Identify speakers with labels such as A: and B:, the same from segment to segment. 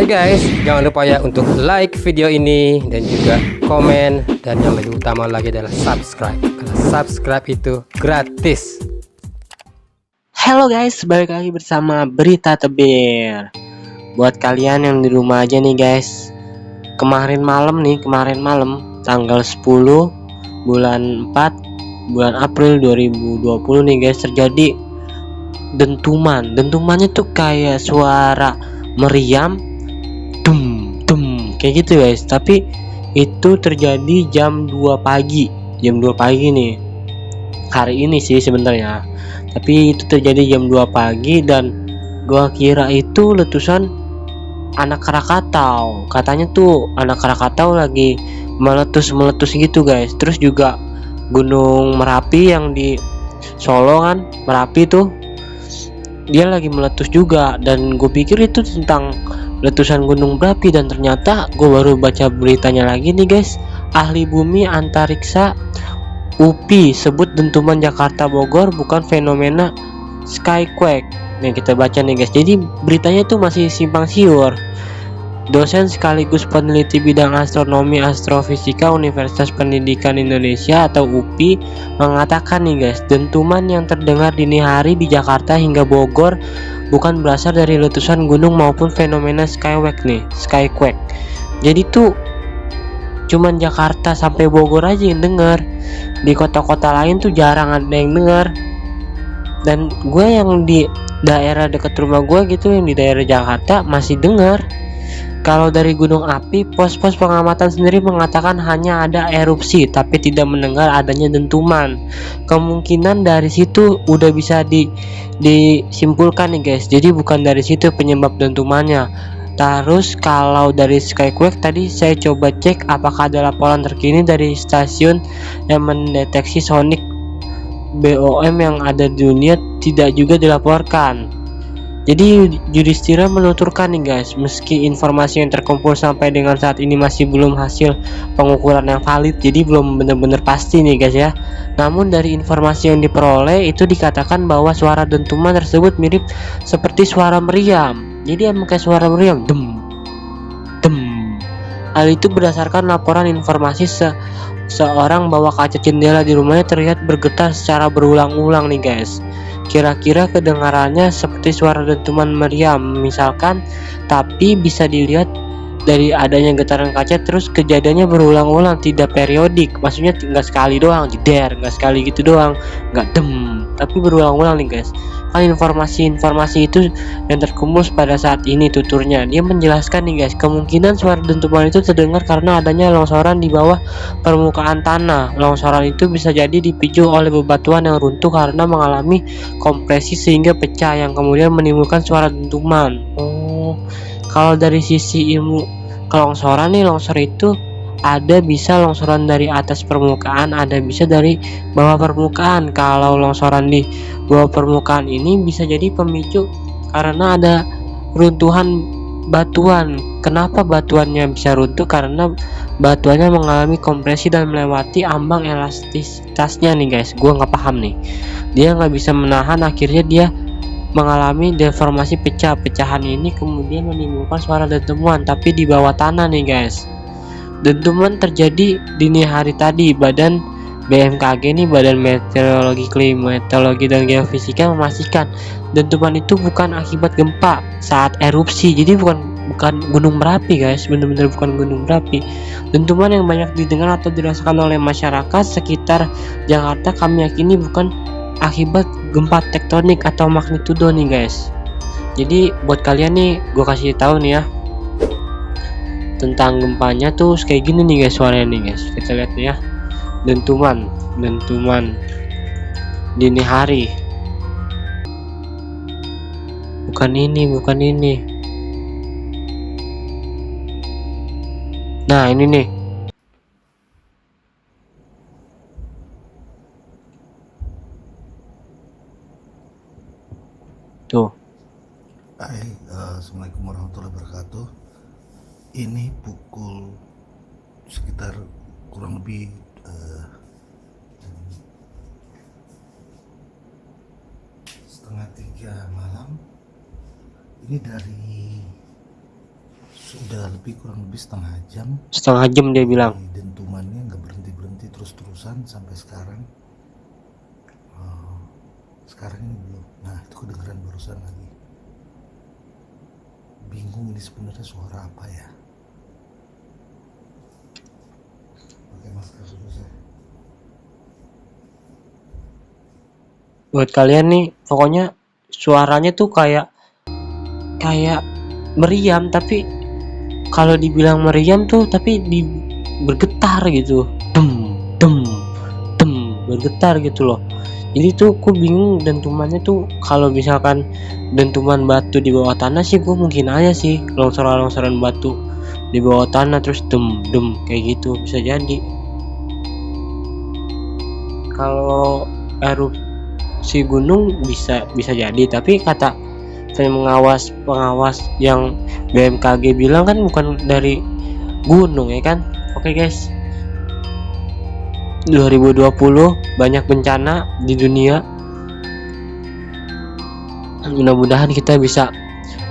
A: Hai guys, jangan lupa ya untuk like video ini dan juga komen, dan yang lebih utama lagi adalah subscribe, karena subscribe itu gratis.
B: Halo guys, balik lagi bersama Berita Tebir. Buat kalian yang di rumah aja nih guys, kemarin malam tanggal 10 bulan 4 bulan April 2020 nih guys, terjadi dentumannya tuh kayak suara meriam kayak gitu guys. Tapi itu terjadi jam 2 pagi nih, hari ini sih sebenarnya. Tapi itu terjadi jam 2 pagi dan gua kira itu letusan anak Krakatau. Katanya tuh anak Krakatau lagi meletus gitu guys. Terus juga Gunung Merapi yang di Solo kan, Merapi tuh dia lagi meletus juga, dan gue pikir itu tentang letusan gunung berapi, dan ternyata gue baru baca beritanya lagi nih guys. Ahli bumi antariksa UPI sebut dentuman Jakarta Bogor bukan fenomena skyquake. Nih kita baca nih guys. Jadi beritanya itu masih simpang siur. Dosen sekaligus peneliti bidang astronomi astrofisika Universitas Pendidikan Indonesia atau UPI mengatakan nih guys, dentuman yang terdengar dini hari di Jakarta hingga Bogor bukan berasal dari letusan gunung maupun fenomena skyquake. Jadi tuh cuman Jakarta sampai Bogor aja yang denger. Di kota-kota lain tuh jarang ada yang denger. Dan gue yang di daerah dekat rumah gue gitu, yang di daerah Jakarta masih denger. Kalau dari gunung api, pos-pos pengamatan sendiri mengatakan hanya ada erupsi tapi tidak mendengar adanya dentuman. Kemungkinan dari situ udah bisa disimpulkan nih guys. Jadi bukan dari situ penyebab dentumannya. Terus kalau dari skyquake tadi saya coba cek apakah ada laporan terkini dari stasiun yang mendeteksi sonik BOM yang ada di dunia, tidak juga dilaporkan. Jadi Yudhistira menuturkan nih guys, meski informasi yang terkumpul sampai dengan saat ini masih belum hasil pengukuran yang valid, jadi belum benar-benar pasti nih guys ya. Namun dari informasi yang diperoleh itu dikatakan bahwa suara dentuman tersebut mirip seperti suara meriam. Jadi emang kayak suara meriam, dem. Hal itu berdasarkan laporan informasi seorang bahwa kaca jendela di rumahnya terlihat bergetar secara berulang-ulang nih guys. Kira-kira kedengarannya seperti suara dentuman meriam misalkan, tapi bisa dilihat dari adanya getaran kaca, terus kejadiannya berulang-ulang, tidak periodik. Maksudnya nggak sekali doang jeder, nggak sekali gitu doang, nggak dem, tapi berulang-ulang nih guys. Kan informasi itu yang terkumpul pada saat ini, tuturnya dia menjelaskan nih guys, kemungkinan suara dentuman itu terdengar karena adanya longsoran di bawah permukaan tanah. Longsoran itu bisa jadi dipicu oleh bebatuan yang runtuh karena mengalami kompresi sehingga pecah, yang kemudian menimbulkan suara dentuman. Kalau dari sisi ilmu kelongsoran nih, longsor itu ada bisa longsoran dari atas permukaan, ada bisa dari bawah permukaan. Kalau longsoran di bawah permukaan ini bisa jadi pemicu karena ada runtuhan batuan. Kenapa batuannya bisa runtuh? Karena batuannya mengalami kompresi dan melewati ambang elastisitasnya nih guys. Gua nggak paham nih, dia nggak bisa menahan, akhirnya dia mengalami deformasi pecahan ini kemudian menimbulkan suara dentuman tapi di bawah tanah nih guys. Dentuman terjadi dini hari tadi. Badan BMKG nih, Badan Meteorologi, Klimatologi dan Geofisika memastikan dentuman itu bukan akibat gempa saat erupsi. Jadi bukan gunung berapi guys, bener-bener bukan gunung berapi. Dentuman yang banyak didengar atau dirasakan oleh masyarakat sekitar Jakarta kami yakini bukan akibat gempa tektonik atau magnitudo nih guys. Jadi buat kalian nih, gue kasih tahu nih ya tentang gempanya tuh kayak gini nih guys suaranya nih guys. Kita lihat nih ya, dentuman dini hari. Bukan ini. Nah ini nih. Tuh.
C: Hai, Assalamualaikum warahmatullahi wabarakatuh. Ini pukul sekitar kurang lebih setengah 3 malam. Ini dari sudah kurang lebih
B: setengah jam dia bilang.
C: dentumannya nggak berhenti terus-terusan sampai sekarang. Sekarang ini belum. Nah, itu kedengeran barusan lagi. Bingung ini sebenarnya suara apa ya. Pakai masker dulu saya.
B: Buat kalian nih, pokoknya suaranya tuh kayak meriam, tapi kalau dibilang meriam tuh tapi bergetar gitu, dem dem dem, bergetar gitu loh. Jadi tuh aku bingung dentumannya tuh, kalau misalkan dentuman batu di bawah tanah sih gue mungkin aja sih longsoran batu di bawah tanah terus dem dem kayak gitu, bisa jadi. Kalau erupsi gunung bisa jadi, tapi kata pengawas yang BMKG bilang kan bukan dari gunung ya kan. Oke guys, 2020 banyak bencana di dunia. Mudah-mudahan kita bisa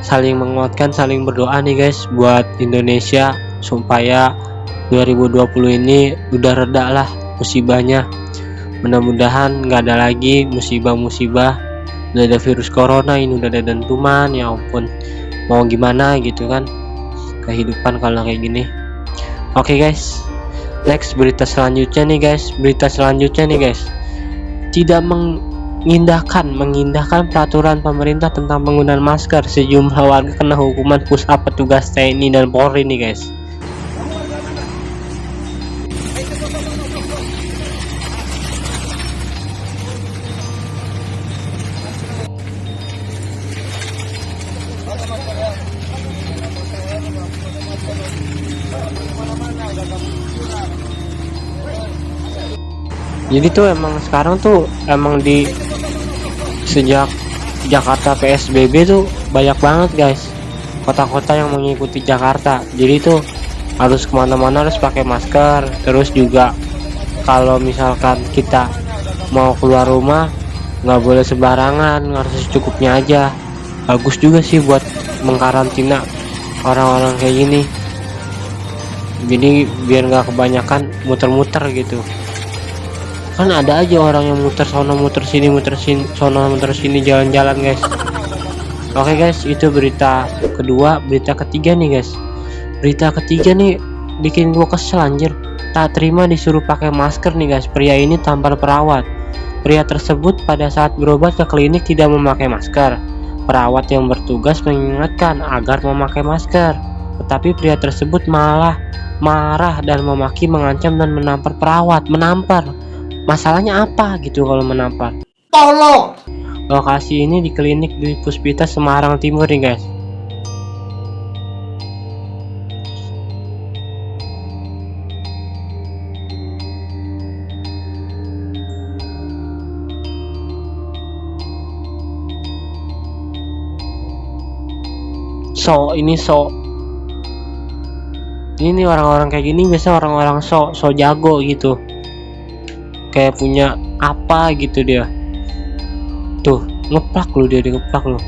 B: saling menguatkan, saling berdoa nih guys buat Indonesia supaya 2020 ini udah reda lah musibahnya. Mudah-mudahan nggak ada lagi musibah-musibah. Udah ada virus corona, ini udah ada dentuman, ya ampun, mau gimana gitu kan kehidupan kalau kayak gini. Oke guys, next berita selanjutnya nih guys. Tidak mengindahkan peraturan pemerintah tentang penggunaan masker, sejumlah warga kena hukuman push up petugas TNI dan Polri nih guys. Jadi tuh emang sekarang tuh di sejak Jakarta PSBB tuh banyak banget guys kota-kota yang mengikuti Jakarta. Jadi tuh harus kemana-mana harus pakai masker. Terus juga kalau misalkan kita mau keluar rumah nggak boleh sembarangan, harus secukupnya aja. Bagus juga sih buat mengkarantina orang-orang kayak gini. Jadi biar nggak kebanyakan muter-muter gitu. Kan ada aja orang yang muter sono muter sini sono muter sini jalan-jalan guys. Oke guys, itu berita kedua. Berita ketiga nih guys, bikin gua kesel anjir. Tak terima disuruh pakai masker nih guys. Pria ini tampar perawat. Pria tersebut pada saat berobat ke klinik tidak memakai masker. Perawat yang bertugas mengingatkan agar memakai masker, tetapi pria tersebut malah marah dan memaki, mengancam dan menampar perawat. Masalahnya apa gitu kalau menampar? Tolong. Lokasi ini di klinik di Puspita Semarang Timur nih guys. Ini orang-orang kayak gini biasa orang-orang so jago gitu, kayak punya apa gitu dia. Tuh ngeplak lu, dia ngeplak lu.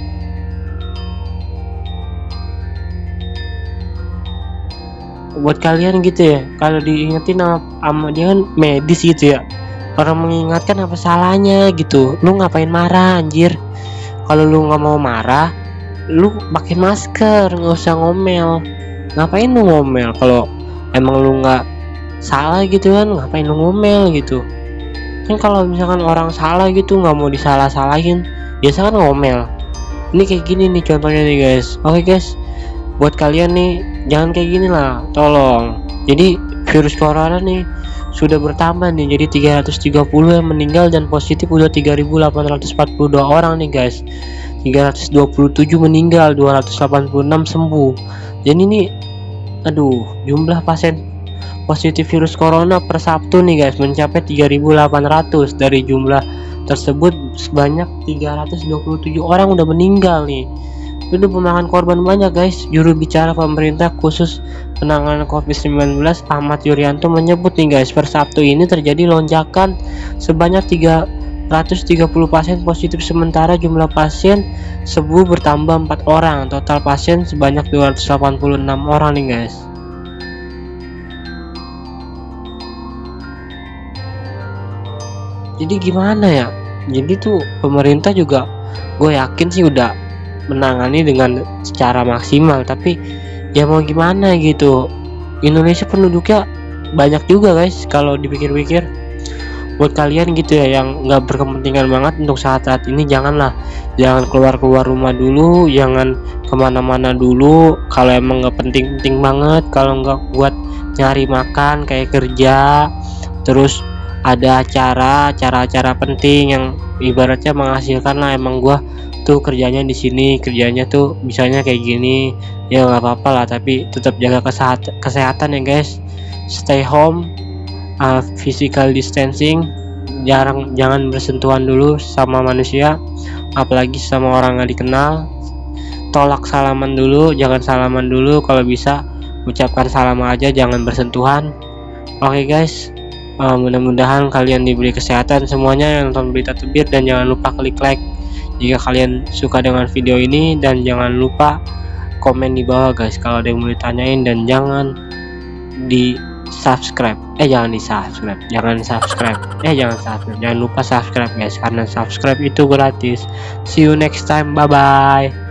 B: Buat kalian gitu ya, kalau diingetin sama dia kan medis gitu ya, orang mengingatkan apa salahnya gitu. Lu ngapain marah anjir? Kalau lu nggak mau marah, lu pakai masker, nggak usah ngomel. Ngapain lu ngomel? Kalau emang lu nggak salah gitu kan, ngapain lu ngomel gitu? Kan kalau misalkan orang salah gitu nggak mau disalah-salahin, biasa kan ngomel. Ini kayak gini nih contohnya nih guys. Oke guys, buat kalian nih jangan kayak gini lah, tolong. Jadi virus corona nih sudah bertambah nih, jadi 330 yang meninggal dan positif udah 3.842 orang nih guys. 327 meninggal, 286 sembuh. Jadi ini aduh, jumlah pasien positif virus corona per Sabtu nih guys mencapai 3.800. Dari jumlah tersebut sebanyak 327 orang udah meninggal nih. Udah memakan korban banyak guys. Juru bicara pemerintah khusus penanganan COVID-19 Ahmad Yuryanto menyebut nih guys, per Sabtu ini terjadi lonjakan sebanyak 300 430 pasien positif, sementara jumlah pasien sembuh bertambah 4 orang. Total pasien sebanyak 286 orang nih guys. Jadi gimana ya? Jadi tuh pemerintah juga gue yakin sih udah menangani dengan secara maksimal, tapi ya mau gimana gitu, Indonesia penduduknya banyak juga guys kalau dipikir-pikir. Buat kalian gitu ya yang nggak berkepentingan banget untuk saat-saat ini, jangan keluar rumah dulu, jangan kemana-mana dulu kalau emang nggak penting-penting banget. Kalau nggak buat nyari makan kayak kerja, terus ada acara penting yang ibaratnya menghasilkan lah. Emang gua tuh kerjanya di sini, kerjanya tuh misalnya kayak gini, ya nggak apa-apa lah, tapi tetap jaga kesehatan ya guys. Stay home, physical distancing, jangan bersentuhan dulu sama manusia, apalagi sama orang nggak dikenal. Tolak salaman dulu, jangan salaman dulu, kalau bisa ucapkan salam aja, jangan bersentuhan. Oke guys, mudah-mudahan kalian diberi kesehatan semuanya yang nonton Berita Tebir, dan jangan lupa klik like jika kalian suka dengan video ini, dan jangan lupa komen di bawah guys kalau ada yang mau ditanyain, dan jangan subscribe, jangan lupa subscribe guys, karena subscribe itu gratis. See you next time, bye bye.